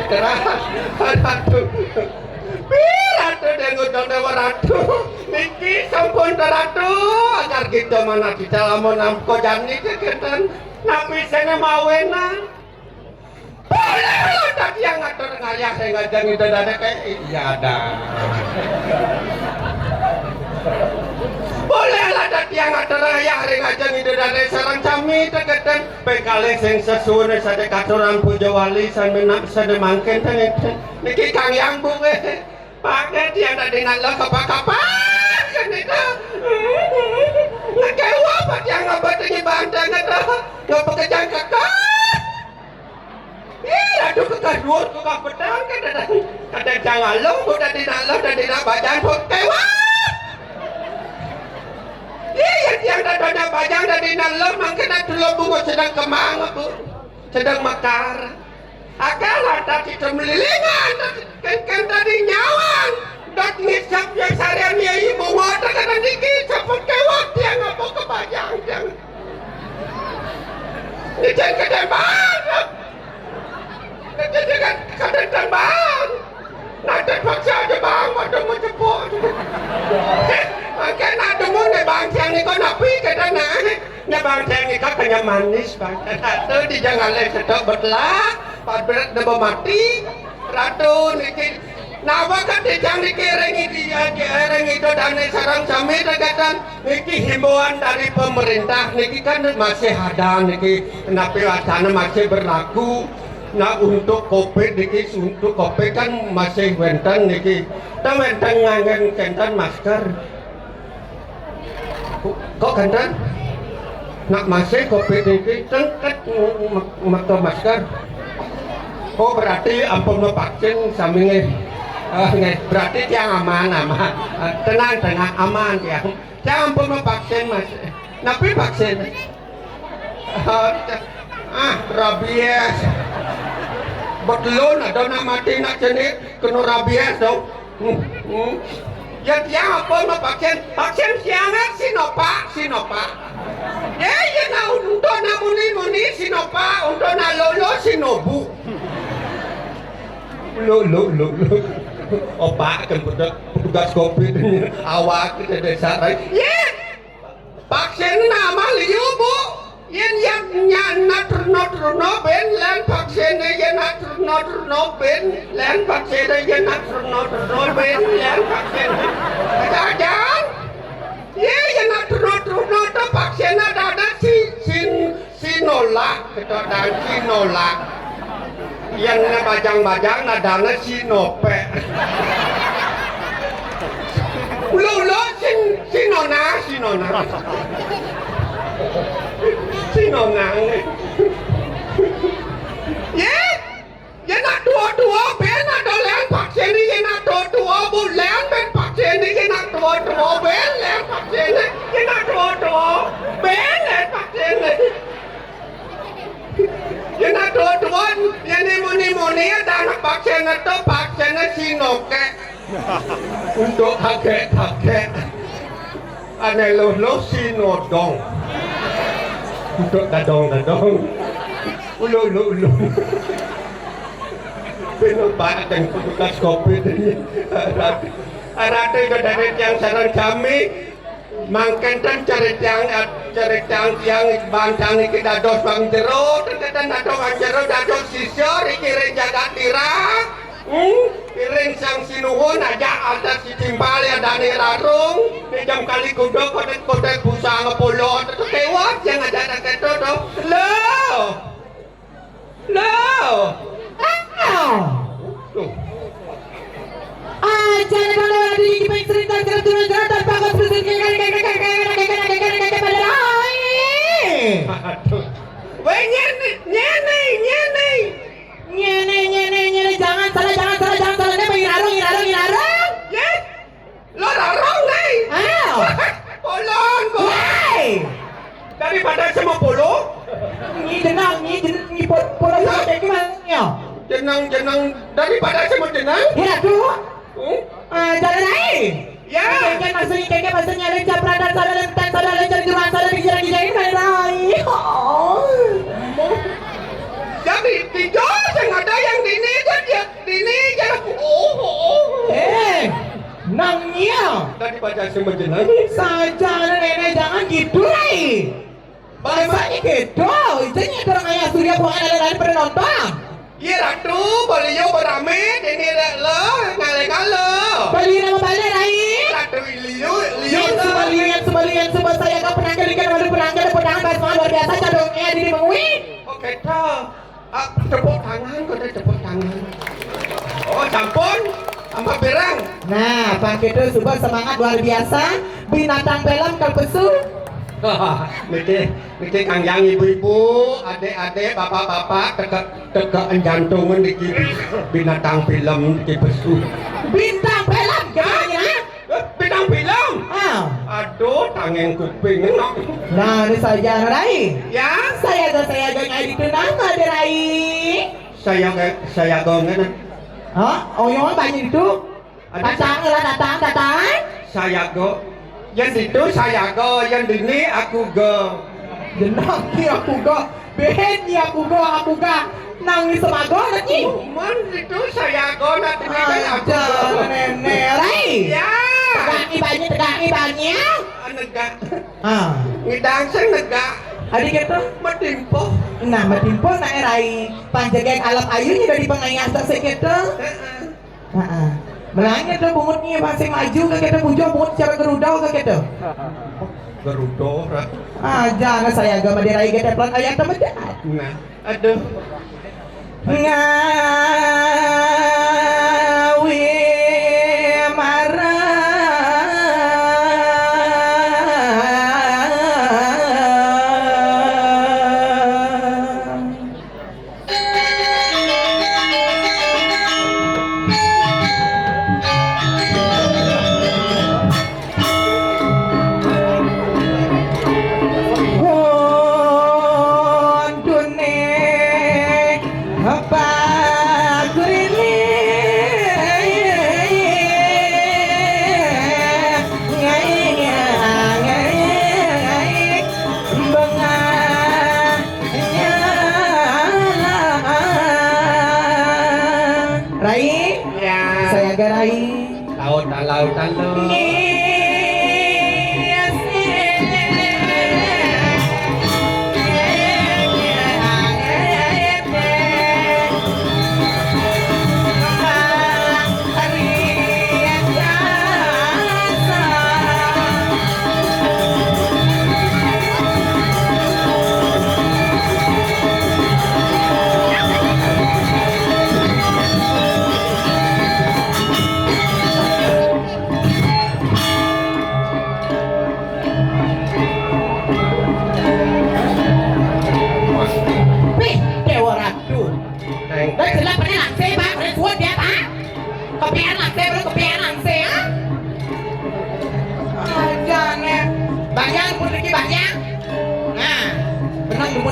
ratu piratu dengudong dewa ratu niki sampun ratu agar kita mana kita lamun namko jani kekentan napi sana mawena boleh lo tadi yang ngatur ngayah saya ngajang itu dada kayak iya dah boleh lah tadi yang ngatur ngayah saya ngajang itu dada sarang kami teketan pekale sing sesuai sade katuran puja wali sade mangken tengen niki kang yang bunge pakai dia tadi nalo kapak-kapak kan itu ngekewa pak yang ngabatnya banteng itu ngapa kejang kakak iya aduh kekadut kekak pedang kadang jangan lo udah tadi nak bajang kewa iya yang tadi bajang tadi nalo mungkin ada lo bunga sedang kemang bu sedang mekar akan ada kita melilingan kan tadi nyawang dat ngisap yang sarian ya ibu ngotak kan dikit cepet kewat dia ngapa ke bajang ini jangan kedembang kadang tembang nanti paksa aja bang ada mau cepot makanya ada mau nih bang siang ini kok napi kadang nya bang siang ini kok kaya manis bang itu di jangan leh sedok betlak berat udah mati ratu niki nawa kan dijang dikiringi dikiring itu dan sarang sami tegatan niki himbauan dari pemerintah niki kan masih ada niki napi wacana masih berlaku nah untuk COVID niki untuk COVID kan masih wenten niki kita wenten ngangen kenten masker kok kenten nak masih COVID niki tengket masker masker oh berarti ampun vaksin sambil berarti yang aman tenang aman ya jangan ampun vaksin mas tapi vaksin rabies betul ada nak mati nak jenis kena rabies dong ya yang ampun vaksin siangan Sinovac ya na untuk na muni Sinovac untuk na lolo Sinobu lo opak kan petugas COVID awak kita desa ya vaksin nama liu bu yang terno ben lan vaksin yang terno ben lan vaksin yang terno ben lan vaksin jangan ya yang terno vaksin ada Sinovac kita dan Sinovac yang bajang-bajang nadana Sinopek lo Sinona ya nak dua ben ada len vaksin ini nak dua bulan ben vaksin ini nak dua ben len vaksin ini nak dua ben len vaksin ya nak dua ya muni ada anak vaksin itu vaksinnya Sinovac untuk kakek aneh lo Sinodong untuk dadong ulu penumpang dan petugas COVID rata itu dari yang sarang kami mangkentan cari yang bantang iki dados bang jero tekan dados bang jero dados sisyo iki jaga tira kiring sang sinuhun aja atas si timbal ya dani larung di jam kali kudo kode busa ngepolo itu kewat yang aja tak keto dong jangan kalau lagi kita cerita cerita bagus bersih nyene jangan salah nih ngirarong ya lo larong nih polong daripada sama polo ini polo kayak gimana jenang daripada sama jenang ya tuh jalan lain ya kayak maksudnya lencah peradan salah lencan geran salah dijalan-jalanin lain jadi tiga yang ada yang di ini kan dia jangan oh. Nangnya. Tadi baca semua jelas. Saja nenek jangan gitu nih. Bahasanya gitu. Ijanya orang ayah surya bukan ada pada nonton. Iya ratu, beliau berame, ini lo ngale-ngale. Beli nama balik Rai. Ratu liu Yang semua saya kau penanggal ikan waduh penanggal bahasa luar biasa cadongnya di mengui. Oke toh. Tepuk tangan, kau ada tepuk tangan. Oh campur, sama berang. Nah, Pak Kedo sebuah semangat luar biasa. Binatang film kalpesu. Niki kang yang ibu-ibu, adik-adik, bapak-bapak, tegak jantungan niki binatang film niki besu. Bintang film gimana? Bintang film? Aduh, tangen kuping enak. Nah, ini saja Rai. Ya, Saya gak itu nama Rai. saya gongen. Hah? Oh, yang banyak itu? Datang. Saya go. Yang itu saya go, yang ini aku go. Jenaki aku go. Behen aku go. Nangis sama go nanti. Man itu saya go nanti kan aku go. Nenek Rai. Ya. Tegangi banyak. Negak. Ngidang sing negak. Adik itu Matimpo. nah matimpo na Rai. Panjagaan alam ayunya dari pengayasa segitu. Melangit tuh bungutnya masih maju ke kita bujang bungut secara gerudau ke kita. Gerudo. Jangan saya agama di Rai kita pelan ayat teman. Nah, aduh. Ngawi marah. Lautan lo.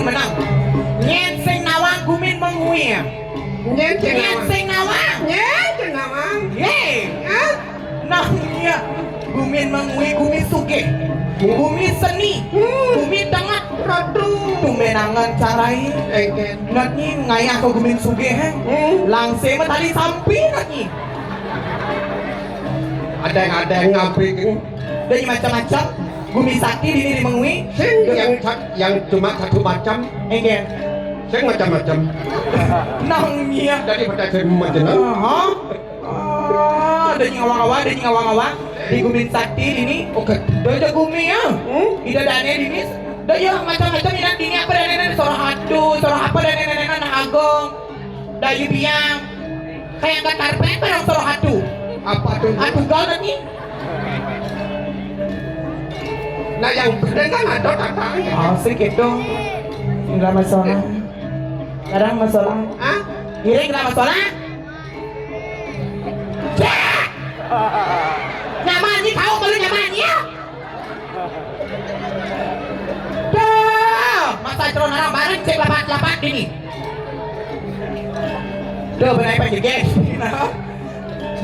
Menang. Nyenseng nawang gumin mengui. Nyenseng nawang. Nangnya gumin mengui gumi suge. Gumi seni. Gumi tengah radu. Tumenangan carai. Natnya ngayah ke gumin suge. Langsung mah tali sampi natnya. Ada yang ngamping. Dari macam-macam. Gumi sakti di mengui. Yang cuma satu macam. Enggak. Sing macam-macam. Nangnya. Jadi pada semua jenis. Ada ngawang-ngawang di gumin sakti ini. Oke. Ada gumi ya. Ida dane ini. Dah ya macam-macam ini apa dan nenek sorah hatu, sorah apa dan nenek anak agong. Dayu biang. Kayak enggak karpet barang sorah hatu. Apa tuh? Hatu galak nih. Nah yang bener kan ada tatanya. Asik itu. Enggak masalah. Kadang masalah. Kira enggak masalah. Nyaman nih kau baru nyaman ya. Dah, masa calon orang bareng cek lapat ini. Dah benar apa juga?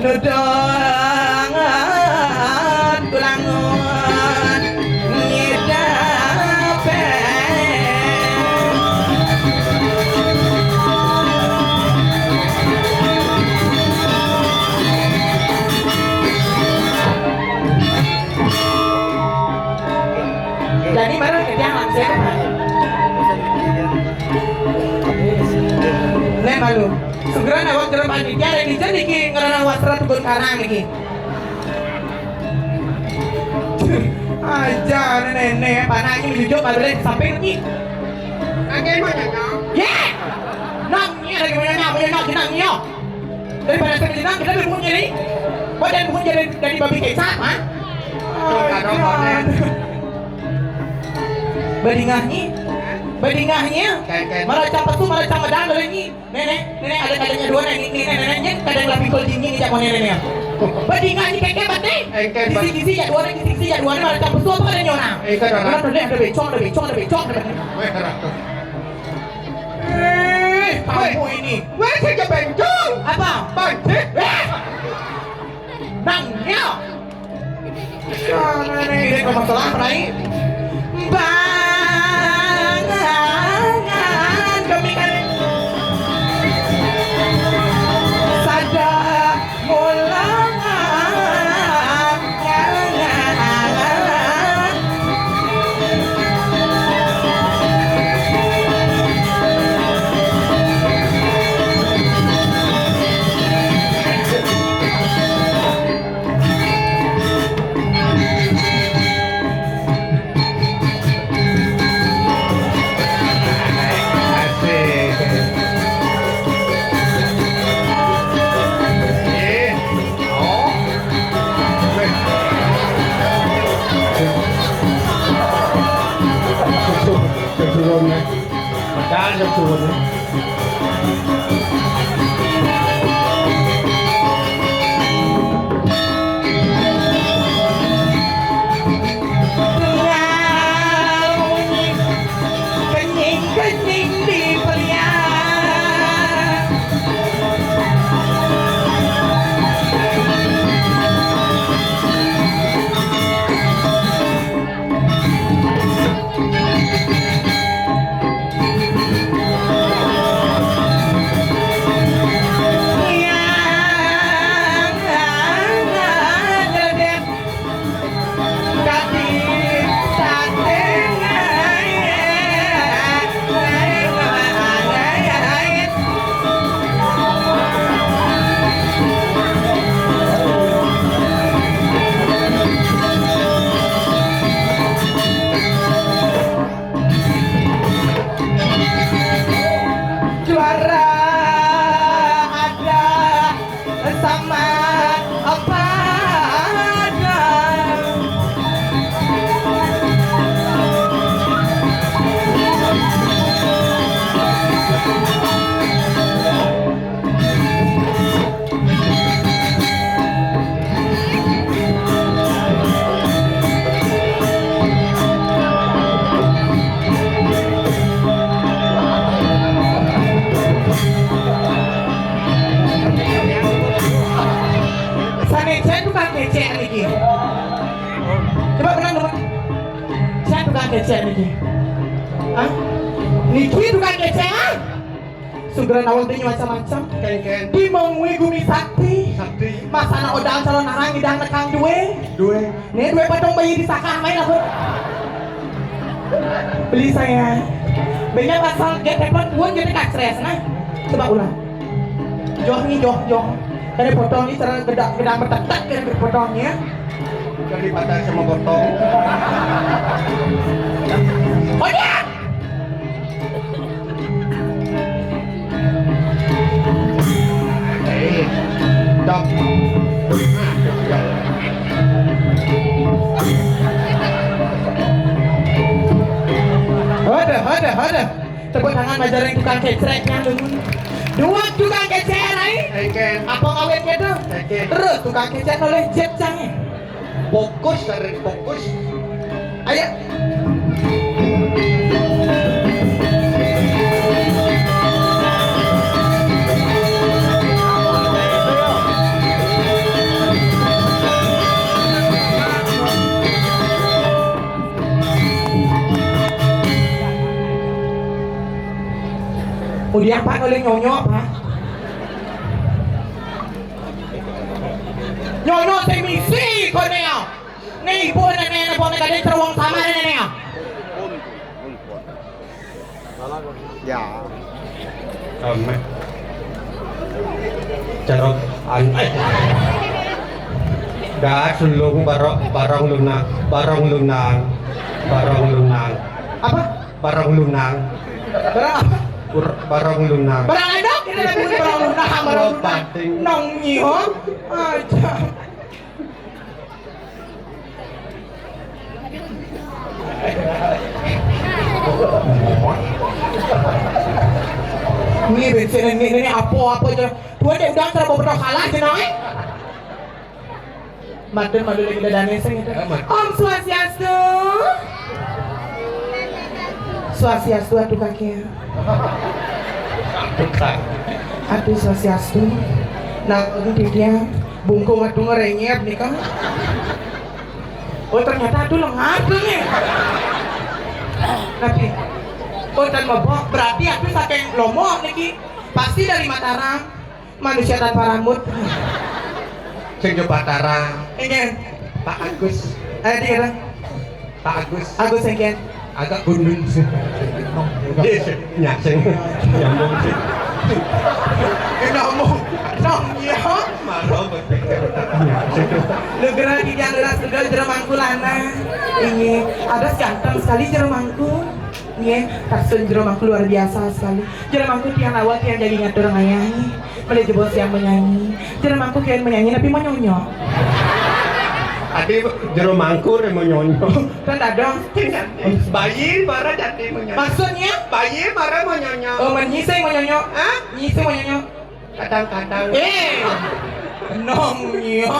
Nudangan tulangan nyedape. Saya Nek malu. Segera nawak dalam panitia ada di jadi ki ngarana wasra tukun karang niki. Aja nenek panaknya menjujur padahal sampai niki. Angin mana nak? Ya. Nangnya lagi punya nangnya. Daripada saya menang kita berpunya nih. Badan bukan dari babi kecap, ha? Badingahnya, malah capat tuh malah camadang dari ini. Nenek ada kadangnya dua neneknya kadang lebih kol dingin nih mau neneknya. Badingahnya kayak bate. Kisi ya dua malah capat tuh apa kadangnya orang. Ada becong. Kamu ini. Wah, saya bencong. Apa? Bantik. Nangnya. Ini kok masalah apa nih? Bangan kami kan sadar mulang. Padahal sa suwan. Kening di pelian. Juara ada sama apa ada. Saya tukang kecek niki. Coba benar dong. Saya tukang kecek niki. Hah? Niki tukang kecek ah? Sugran awal dia macam-macam. Ken. Di mengui gumi sakti. Sakti. Masana odang calon narang idang nekang duwe. Nih duwe patong bayi di sakah main aku. Beli saya. Banyak asal get telepon gua jadi stres nah. Coba ulang. Joh. Dari potong ini cara gedang bertak-tak dari potongnya. Dari patah sama potong. Oh ya! Dok. Ada. Tepuk tangan majaring tukang kecreknya dulu. Dua tukang kecek nih. Ken. Apa ngawet gitu? Terus tukang kecek oleh jet canggih. Fokus. Ayo. Udah apa oleh nyonyo apa? Nyonyo semisi kau nih. Nih ibu nenek kadang teruang sama nenek. Ya. Carok dah sulung barang lunang Apa? barang lunang Barang apa? barang lunang Barang ada? Kita lagi barang lunang. Nong nyiho. Aja. Ini bensin ini apa aja. Dua dek udah terlalu berdoa kalah aja nong. Madu lagi dadane sing itu. Om Swastiastu. Swastiastu atuh kakek. Atuh Swastiastu. Nah, ini dia bungkung atuh ngerenyep nih kan. Oh ternyata atuh lengah nih. Tapi oh dan mabok berarti aku saking lomo niki pasti dari Mataram manusia tanpa rambut. sing di Batara Engen Pak Agus dia Pak Agus Agus engen agak gundul sih ya sing nyambung sih ngomong nong ya marah berpikir negara di jalan segala jeremangku lana ini ada ganteng sekali jeremangku ini taksun jeremangku luar biasa sekali jeremangku tiang awal tiang jadi ngatur ngayangi pada jebol siang menyanyi jeremangku kian menyanyi tapi menyonyok adi jero mangkur mau nyonyo kan ada bayi marah jadi mau nyonyo maksudnya bayi marah mau nyonyo oh menyising menyonyok hah nyising menyonyok kadang-kadang nong ya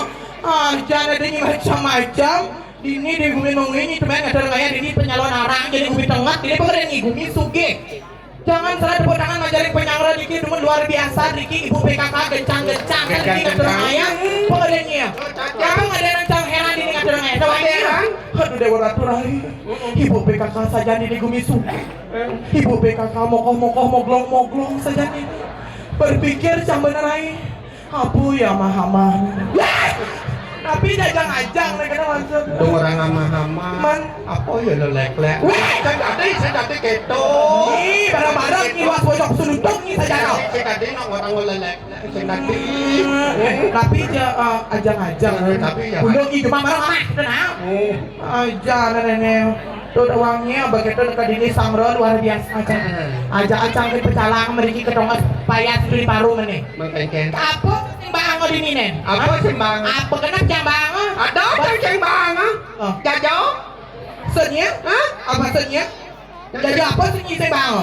jangan ada yang macam-macam ini di bumi ini teman ada kayak ini penyalon arang jadi bumi tengah ini pengen ngigumi suge jangan salah tepuk tangan ngajarin penyangra Diki teman luar biasa Diki ibu PKK gencang-gencang kan Diki ngatur ngaya pengennya jangan ada rencang heran ini ngatur ngaya heran aduh dewa ratu rai ibu PKK saja ini gumi suge ibu PKK mokoh-mokoh moglong-moglong saja ini berpikir cang bener rai abu ya mahamah tapi jajang-ajang mereka maksud itu orang hama-hama Man. apa ya lelek-lek saya tadi keto ih barang-barang nih was bocok sunutong nih saja kau saya tadi orang lelek saya tadi tapi ajang-ajang tapi ya undang itu mah marah kenal aja nenek tuh uangnya begitu dekat ini samron luar biasa aja acang ke pecalang meriki ketongas payah di paru meneh mengkengken apa bang di sini apa sih bang apa kenapa jang bang ada ceng bang jajo senya apa senya jajo apa senya sih bang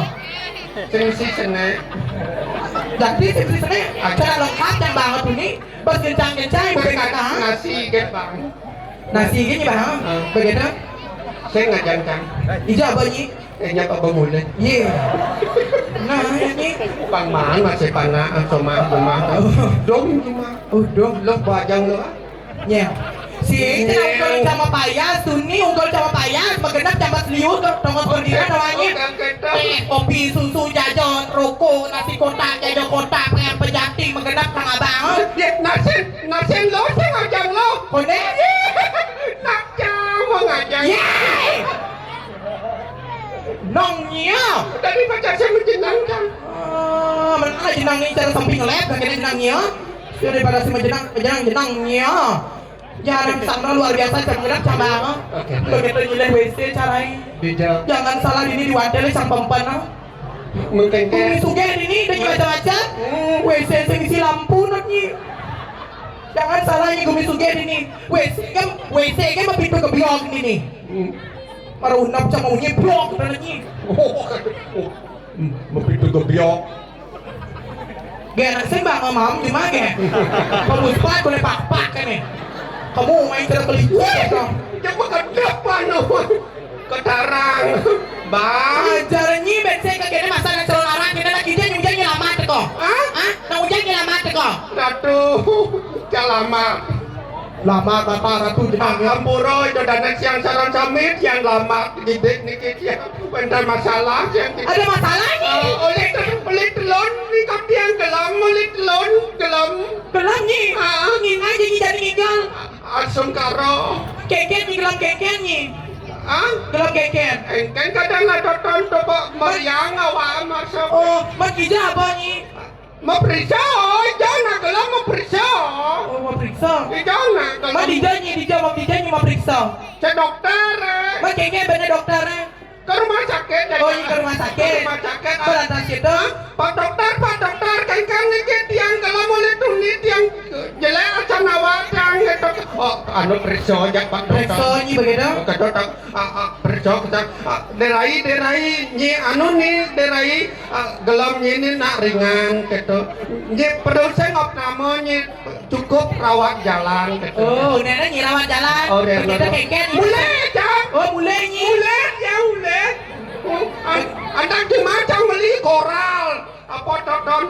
sengsi sengai jadi sengsi sengai cara lengkap jang bang ini bos kencang-kencang BPKK nasi get bang nasi gini bang begitu saya ngajang-jang ijo apa ini kayaknya apa mulai iya nah ini bang man masih panah sama dong cuma dong lo bajang lo ya si ini unggul sama payas Tuni unggul sama payas magenap jambat liut tongkol berdiri namanya kopi susu jajan rokok nasi kotak jajan kotak pengen pejati magenap kang abang nasi lo saya ngajang lo kone ngajang mau ngajang nongnya dari baca saya menjenangkan mereka jenang ini cara samping lab bagian jenangnya daripada si jenangnya jarang sandal luar biasa jam gerak cabang begitu nyilen WC caranya jangan salah ini diwadeli sang pempan mungkin ini suge ini dan macam-macam WC sing isi lampu notnya jangan salah ini gumi suge ini WC kan pintu kebiong ini marunap sama unyi blok nanti mempintu gebiok gak sih bang mam gimana ya kamu sepat boleh pak kan nih kamu main cara beli coba kenapa nama ketarang bang ajarannya bensin kagaknya masalah celolaran kita lagi dia nyunjangnya lama teko nang ujangnya lama teko ratu lama kata ratu jenangnya Ampuro itu dana siang saran samit yang lama didik nikit ya bentar masalah yang ada masalahnya oleh telon ni kami yang gelam oleh telon gelam nih ngin aja nih jadi ngigel asam karo keken nih gelam keken nih Ah? Gelap keken. Kan kadang ada tonton meriang awak masuk. Oh, makija apa ni? Mau periksa, oh, jangan kalau mau periksa. Oh, mau periksa. Jangan kalau. Ma dijanya mau periksa. Saya dokter. Ma keke bener dokter. Ke rumah sakit. Oh, ini ke rumah sakit. Ke rumah sakit. Pelantas itu. Pak dokter, kan ini tiang kalau boleh tulis tiang jelek asal awak tiang itu. Oh, anu periksa aja Pak dokter. Periksa ni begitu. Ke dokter, periksa kita. Derai, ni anu ni derai gelam ni nak ringan gitu. Ni perlu saya ngop namanya cukup rawat jalan gitu. Oh, nenek ni rawat jalan. Oh, begitu keke ni. Mulai jam. Oh, mulai ni. Mulai. Anda di macam beli koral apa tonton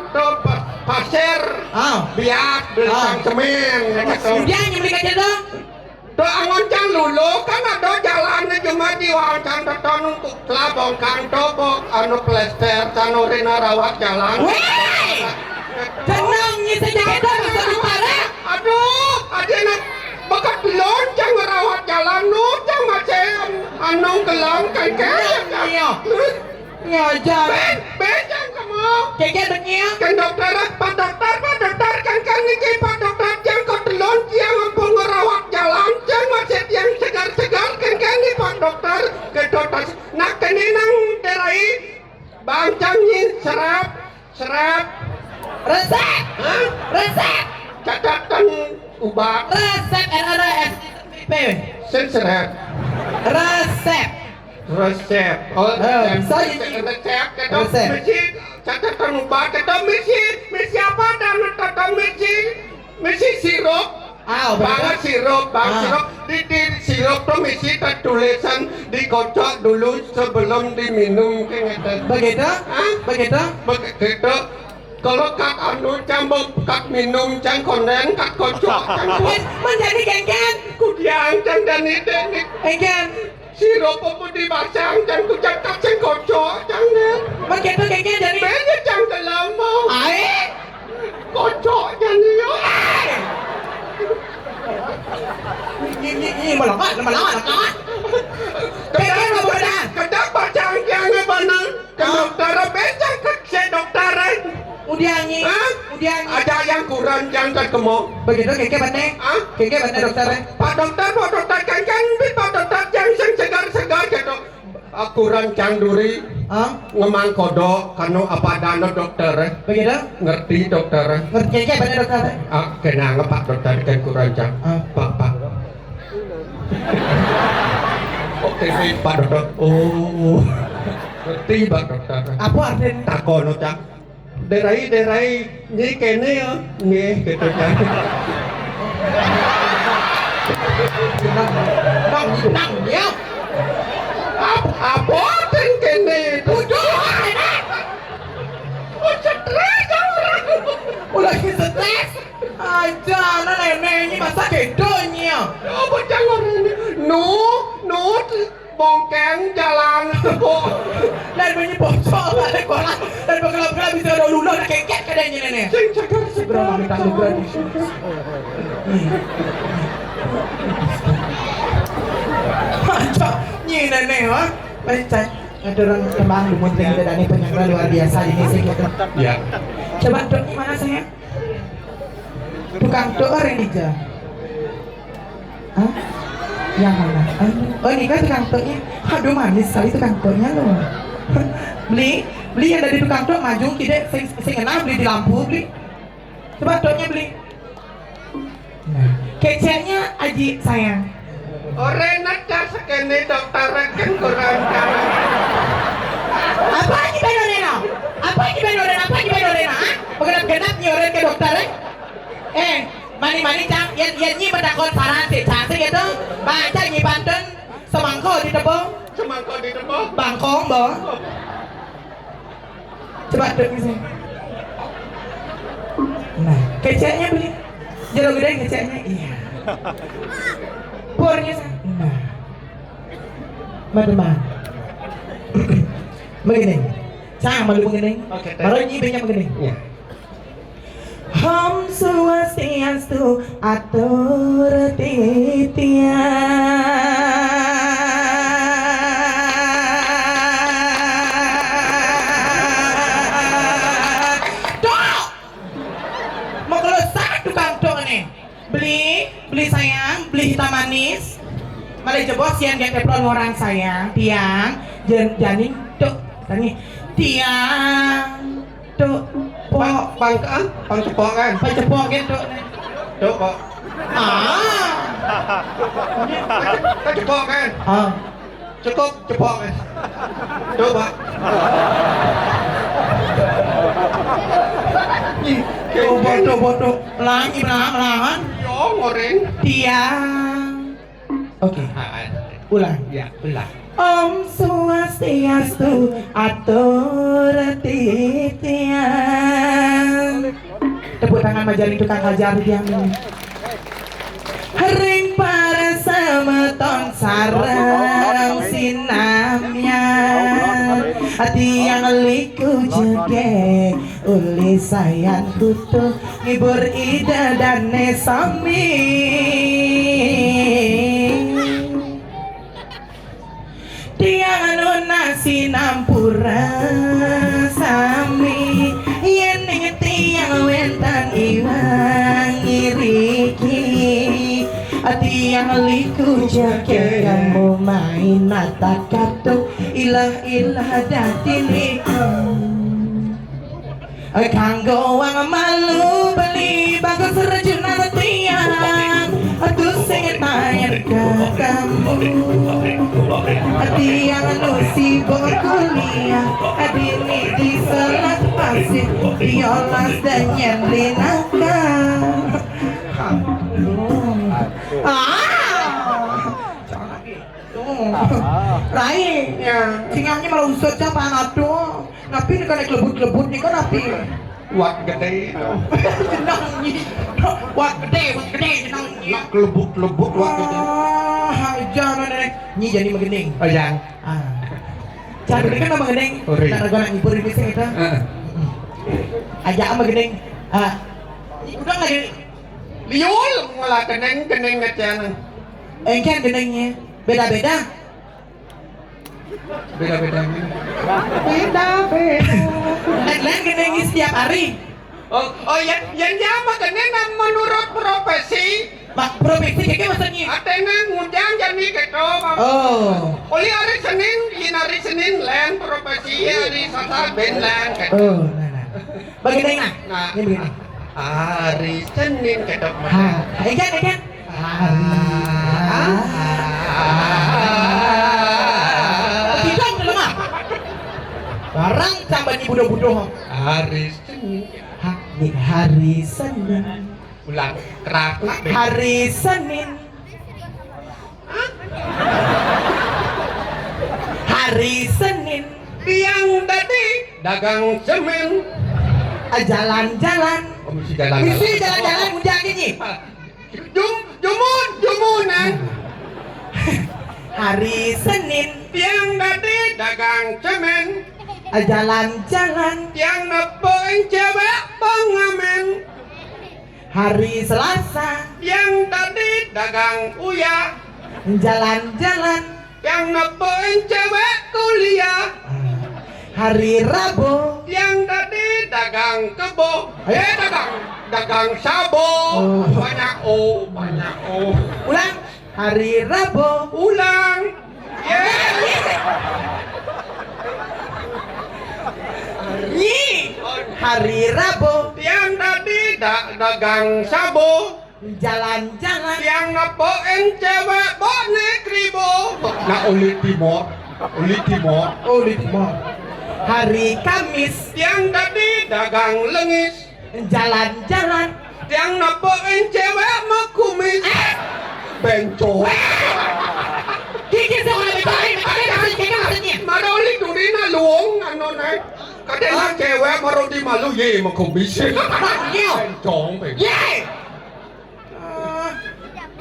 pasir biak belakang semen gitu. Dia ni beli kerja tu. Do angon cang lulu kan ada jalannya cuma di wang cang tonton untuk telabong kang tobok anu plester cano rina rawat jalan. Weh! Tenang ni saja kita bisa bicara. Aduh, ada nak bakat lonceng merawat jalan nu cang macam anu gelam kan Ya jangan. Bejang kamu. Keke dunia. Kan dokter, Pak dokter kan ini Pak dokter yang kau telon yang mampu merawat jalan yang masih yang segar-segar kan ini Pak dokter ke dokter nak kini nang derai bangcangnya serap Resep. Resep. catatan ubat Resep RRS. serap Resep. resep oh saya resep kata resep. mesti catatan ubat kata mesti apa dan kata mesti sirup bang sirup di sirup tuh mesti tertulisan dikocok dulu sebelum diminum kayak Begitu? Begitu? begitu kalau kat anu campur kat minum cang konden kat kocok cang Menjadi kengken. kudiang cang dan ini Kengken. sirup apa dibasang cang kucak kat cang kocok cang net Begitu kengken jadi. beda cang dalam mau Air. kocok cang yo Ini melongat. Kengken apa dah? kadang bacang cang mana ke dokter becang ke si dokter Udiangi. ada yang kurang cang kat kemo Begitu kengken bener. Kengken bener dokter. Pak dokter kan Pak dokter cang segar gitu kurang cang duri ngemang kodok kanu apa dana dokter Begitu? ngerti dokter Kengken bener dokter. kenang Pak dokter kan kurang cang Pak oke Pak dokter oh ngerti Pak dokter Apa artinya? takono cang derai ni kene ya nggih gitu cang Nang ya. apa ten kene stres orang Lagi stres. Aja, nenek ini masa kedonya. apa jangan nu bongkeng jalan Dan bunyi bocor balik kolam dan berkelap-kelap bisa ada lulu ada kengket kadangnya nenek. sing segar Berapa minta nugrah di Aja, ini nenek ha. Baik, ada orang tembang lumut yang kita dani penyangga luar biasa ini sih gitu. ya Coba dok ini mana saya? Tukang dok orang ini aja. Hah? Yang mana? Oh ini kan tukang doknya. Aduh manis sekali tukang doknya loh. Beli yang dari tukang dok maju kita sing kenal beli di lampu beli. Coba doknya beli. Nah, keceknya Aji sayang. Orena cas kene dokter kan kurang cara. Apa ini benorena? Apa ini benorena? Genap nyoret ke dokter mani cang yan nyi bedakon saran si cang sih gitu baca nyi Banten semangko di tebong bangkong bawa coba dek sih nah keceknya beli jeruk gede keceknya iya purnya nah teman begini cang malu begini baru nyi banyak begini Ya. Om Swastiastu atur titian manis. Mari jebos yang keplon orang sayang. Tiang, janing tuh, tani. Tiang, tuh, pok, Pangkaan, pangcepokan. cepok gitu. Tuh, Pak. Ah, Kecepokan. ah, Cukup cepokan. Tuh, Pak. bodoh, pelangi, pelan. Yo, ngorin. Tiang. Oke, ulang. Ya, ulang. Om Swastiastu atur titian. Tepuk tangan majaring tukang ajar yang Ring para semeton sarang sinamnya hati yang liku jege uli sayang tutu ngibur ida dan nesami tiang anu nasi nampura sami yen tiang wentan iwang ngiriki hati yang liku jake kamu main mata kartu ilah dati liku kanggo wang malu beli bagus rejuna tiang aduh sing tayar kamu hati yang sibuk kuliah adini di selat pasir diolas dan nyelinaka Rai, singanya malah usut siapa aduh. Napi ini kan kelebut-kelebut nih kan napi. Wak gede. Jenang nyi. Wak gede jenang nyi. Nak kelebut-kelebut wak gede. Jangan nenek. Nyi jadi megening. Oh, yang. Cara dulu kan megening. Ori. Ntar gua nak ngibur di sini kita. Ajak megening. Udah nggak jadi. Liul malah keneng ngecen. Engken geningnya beda-beda. Beda-beda. Lain geningnya setiap hari. Oh yang jama keneng menurut profesi. Mak profesi kayak maksudnya. Atena ngundang jadi keto. Oh. Oli hari Senin lain profesi hari Selasa ben lain keto. Oh, nah. Bagaimana? Nah, Ini begini. hari Senin keto. Engken. Tidak lemah. Barang tambah ni budoh-budoh. Hari Senin. Hari Senin. Ulang kerak. Hari Senin. Hari Senin. Yang tadi dagang semen. Jalan-jalan. Oh, mesti jalan. Mesti jalan-jalan undang ini. Jumunan. Hari Senin. Yang tadi dagang semen. Jalan-jalan. Yang nepoin cewek pengamen. Hari Selasa. Yang tadi dagang uya. Jalan-jalan. Yang nepoin cewek kuliah. Hari Rabu. Yang tadi dagang kebo. Dagang sabo. Banyak o. Ulang. Hari Rabu. Ulang. Hari Rabu. Yang tadi dagang sabo. Jalan-jalan. Yang nepoin cewek bonek ribo. Nah, oli timor. Oh, di timur. Hari Kamis. Yang tadi dagang lengis. Jalan-jalan. Yang nepoin cewek mau kumis. Bencong. Kiki sekolah maksudnya. Maroli durina luong ano na. Kadang cewek marodi malu ye mau kumis. Bencong.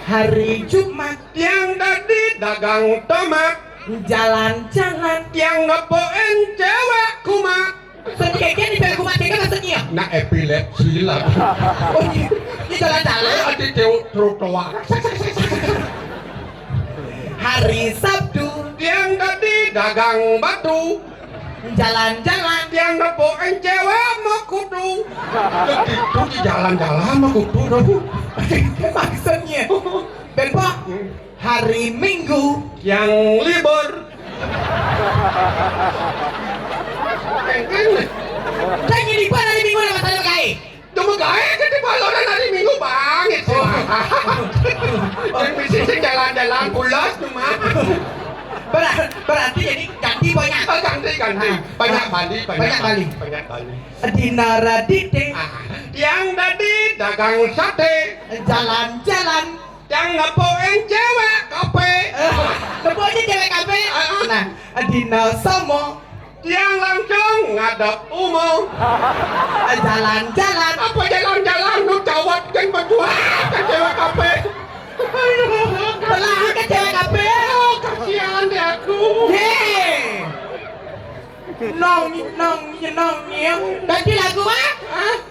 Hari Jumat. Yang tadi dagang tomat. Jalan-jalan. Yang nepoin cewek kumat. Sedikit di kumat ini maksudnya. Nah epilepsi lah. Oh, ini jalan-jalan. Ada cewek trotoar. Hari Sabtu. Yang tadi dagang batu. Jalan-jalan. Yang nepoin cewek mau kudu. Jadi itu di jalan-jalan mau kudu. Maksudnya Kenapa? Hari Minggu yang libur. Kan Tanya di mana hari Minggu nama saya kai? cuma gaya kan di baloran hari Minggu banget sih. Yang bisa jalan-jalan pulas cuma. Berarti jadi ganti banyak. Ganti. Banyak kali. Banyak kali. Dina radite. Yang tadi dagang sate. Jalan-jalan. Yang ngepoin cewek kafe. Semuanya cewek kafe. Nah, dina somo. Yang langsung ngadap umum. Jalan-jalan. Apa jalan-jalan lu cawat kan berdua ke cewek kafe. Belah ke cewek kafe. Oh, kasihan deh aku. Hei. Nong ya. Ganti lagu ah?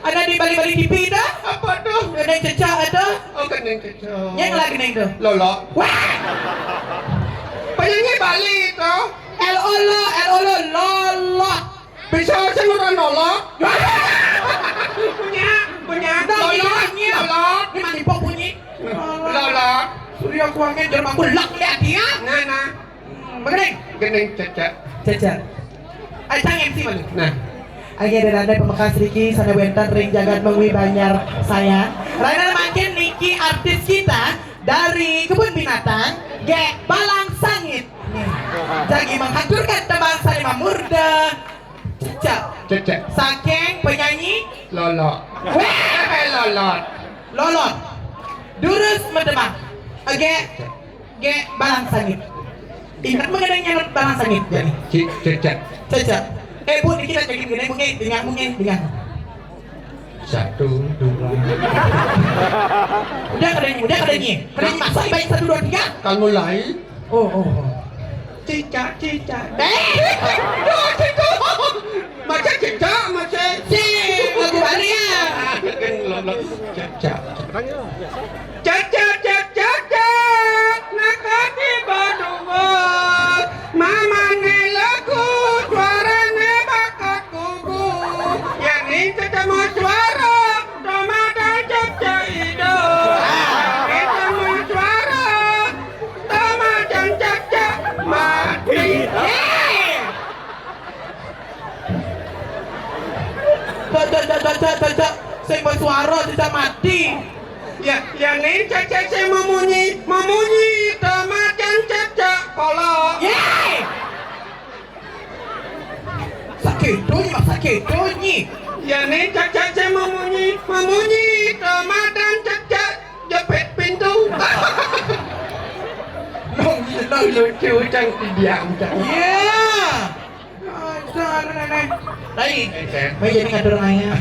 Ada di balik-balik TV dah? Apa tuh? Ada yang cecah ada? Oh, kening kecil. Yang lagi neng tuh. Lolo. Wah. Penyanyi Bali tuh. Lolo. Bisa saya ngurang nolok. Punya. Lolo. Ini mah hipok bunyi. Lolo. Surya kuangnya jerman kulak lihat dia. Nah. Mengenai. Kening cecak. Cecah. Ay, cang MC malu. Nah. Akhirnya dan ada pemekas Riki sana wentan ring jagat mengwi banyar saya. Raina makin Niki artis kita dari kebun binatang Ge Balang Sangit. Jadi menghancurkan tembang sari mamurda. Cecak. Saking penyanyi Lolo. Lolot. Lolot. Durus medemang. Ge Balang Sangit. Ingat mengenai nyarut Balang Sangit jadi. Cecak. Caca. Bu, ini kita bikin gini mungkin dengan. 1, 2. Udah kadanya. Masa baik 1 2 3. Kan mulai. Oh. Cicak. Cicak. Macam cicak, macam. Lagu balik ya. Kan lolot. Cecak. Nak di Bandung. Mama ngelaku suaranya bakat kuku. Yang ini ketemu suara sama dan cecak itu. Ketemu suara sama dan cecak mati. Cecak. Saya bersuara tidak mati. Ya, yang ini cecak saya memunyi sama dan cecak kalau. Sakit donyi. Yang ini cecak saya memunyi sama dan cecak jepit pintu. Nong lucu cantik diam. Lain. Baik jadi ngatur nanya.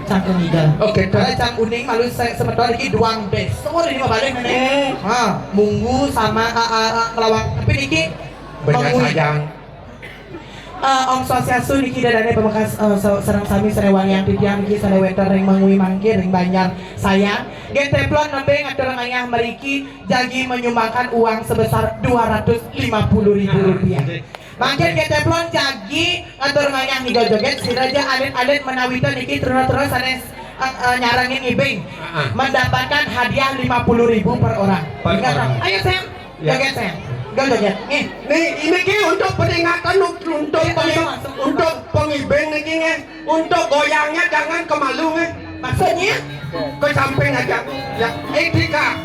Cangkeng igal. Oke, Kalau cang uning malu sementara lagi duang des. Semua ini mah balik nenek. Munggu sama ngelawang. Tapi niki Banyak sayang. Om Swastiastu niki dadane pemekas sareng sami sareng yang didiam niki sare wenter ring mangui mangkir ring banyak sayang. Gen teplon nembe ngatur ngayah meriki jagi menyumbangkan uang sebesar Rp250.000. Mangkir gen teplon jagi ngatur ngayah nigo joget siraja alit-alit menawita niki terus sanes nyarangin ibing mendapatkan hadiah 50.000 per orang. Ayo Sam, joget Sam. Joget. Nih ini untuk peringatan untuk pengibing nih untuk goyangnya jangan kemalu maksudnya ke samping aja ya etika.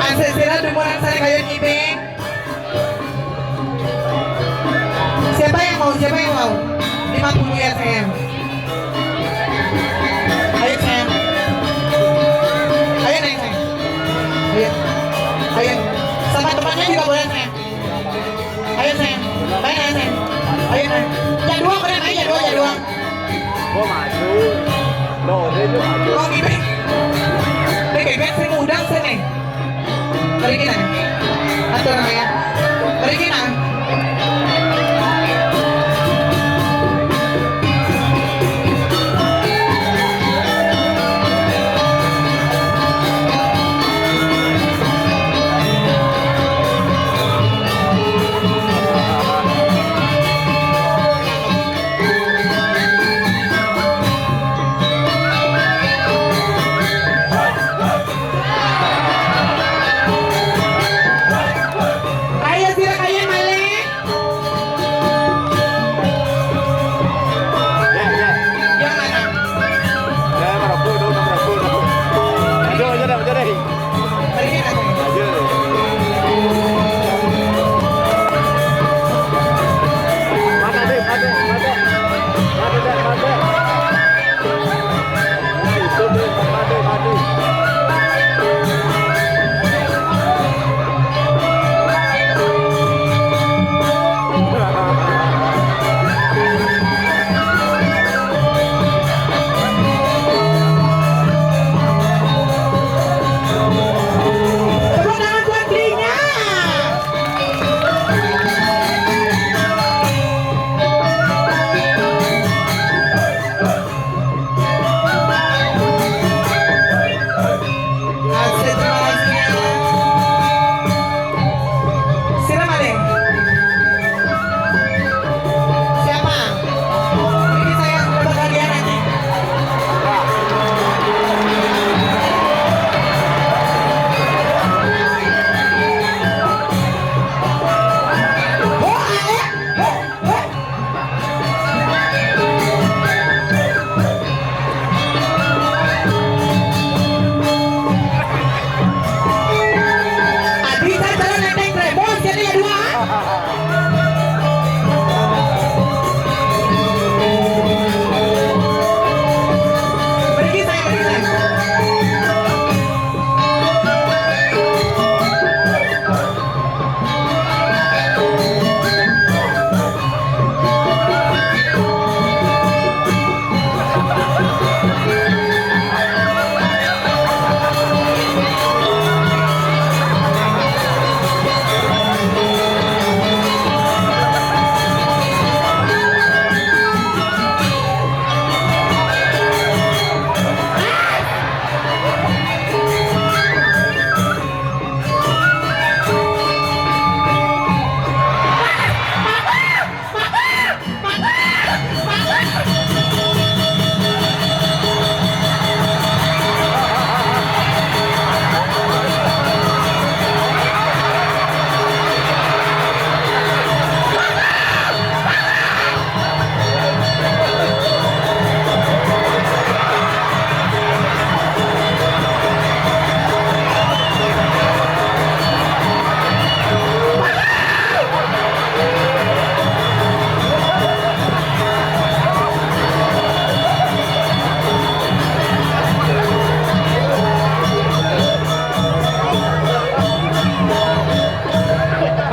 Asesira dumuran saya kayu ibing. Siapa yang mau? 50 ya Sam. Ayo Sam. Ayo Neng Sam. Ayo. Sama temannya juga boleh Sam. Ayo Sam. Main ayo Sam. Ayo Neng. Jadwal keren aja jadwal. Gua maju. Lo dia tuh maju. Mau ibing. Bebek saya mau undang saya Neng. Mari kita. Atur ya. Mari kita.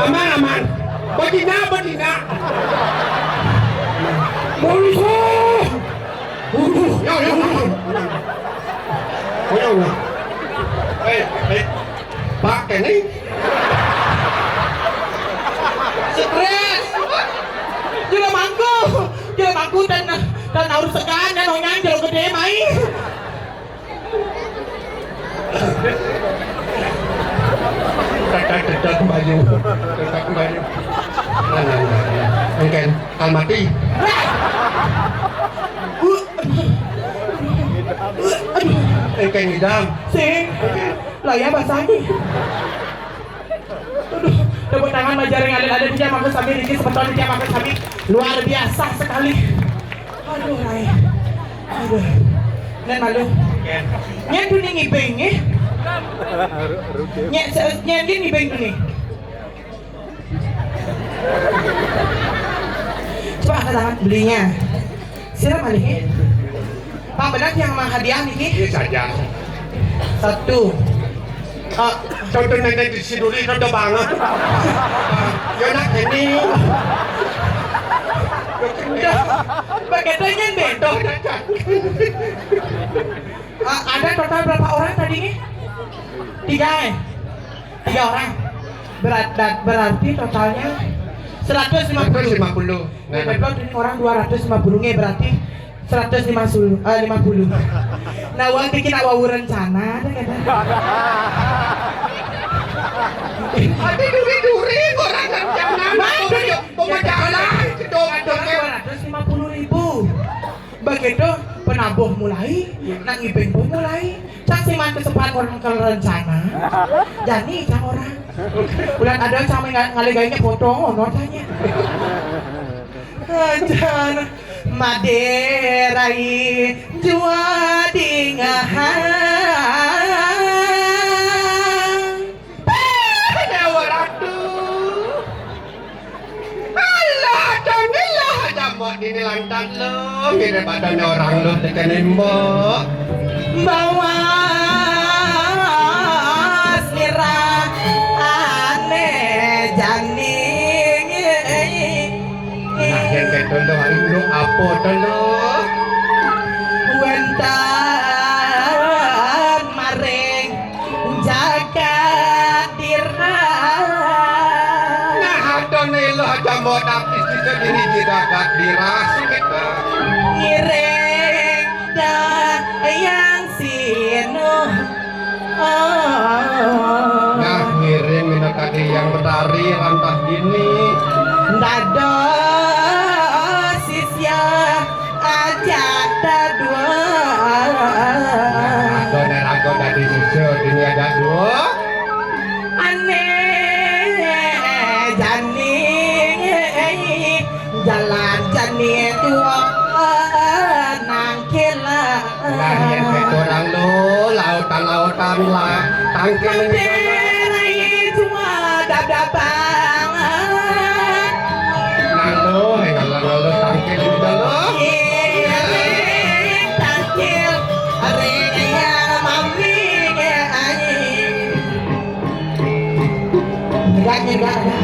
Aman. Betina. Polisi. Yo. Pak Kenny. Stres. Jelemaku dan harus segan dan honyang jelo gede mai. Tetap kembali. Engken, kalmati. Engken ngidam. Sing, laya basah nih. Tepuk tangan Majar yang ada dia makan sambil dikit sebetulnya dia makan sambil luar biasa sekali. Aduh, Rai. Aduh. Dan malu. Nyen tu ni ngibeng eh. Nyen dia ngibeng tu ni. Coba angkat tangan belinya. Siapa balik eh? Pak benar yang hadiah ni? Ini saja. Satu. Contoh nenek di Siduri itu udah banget. Ya nak ini. Bagaimana nih? Ada total berapa orang tadi nih? 3 orang. Berarti totalnya 150. 150. Nah, ini orang 250 nya berarti 150. Nah, uang bikin awal rencana ada kan? Ada duri orang rencana. Mau jalan. 250.000. Begitu penabuh mulai, nang ibeng pun mulai. Saksiman kesempatan orang ke rencana. Jadi cang orang. Bulan ada cang ngalegainya foto ngono tanya. Ajan Maderai jua dingahan. Dewa ratu. Allah, janganlah jamak ini lantan lo. Kira badan orang lo tekan embok. Bawa sirah aneh janing. Nah, yang kayak dulu, lu apa dulu? Wentan maring jaga dirah. Nah, adone lo aja mau dapis di sini tidak dirasa kita. Ngiring yang sino. Nah, ngirim minat tadi yang betari rantah dini. Dado sisya aja dua. Adone rago dari sisi ini ada 2. Aneh janing jalan janing tua nangkila. Nah, yang kayak orang lo lautan lah tangkil ini tua dap-dapan. Nalo, kalau lo tangkil ini dulu. Iring tangkil ring yang mami enggak ada.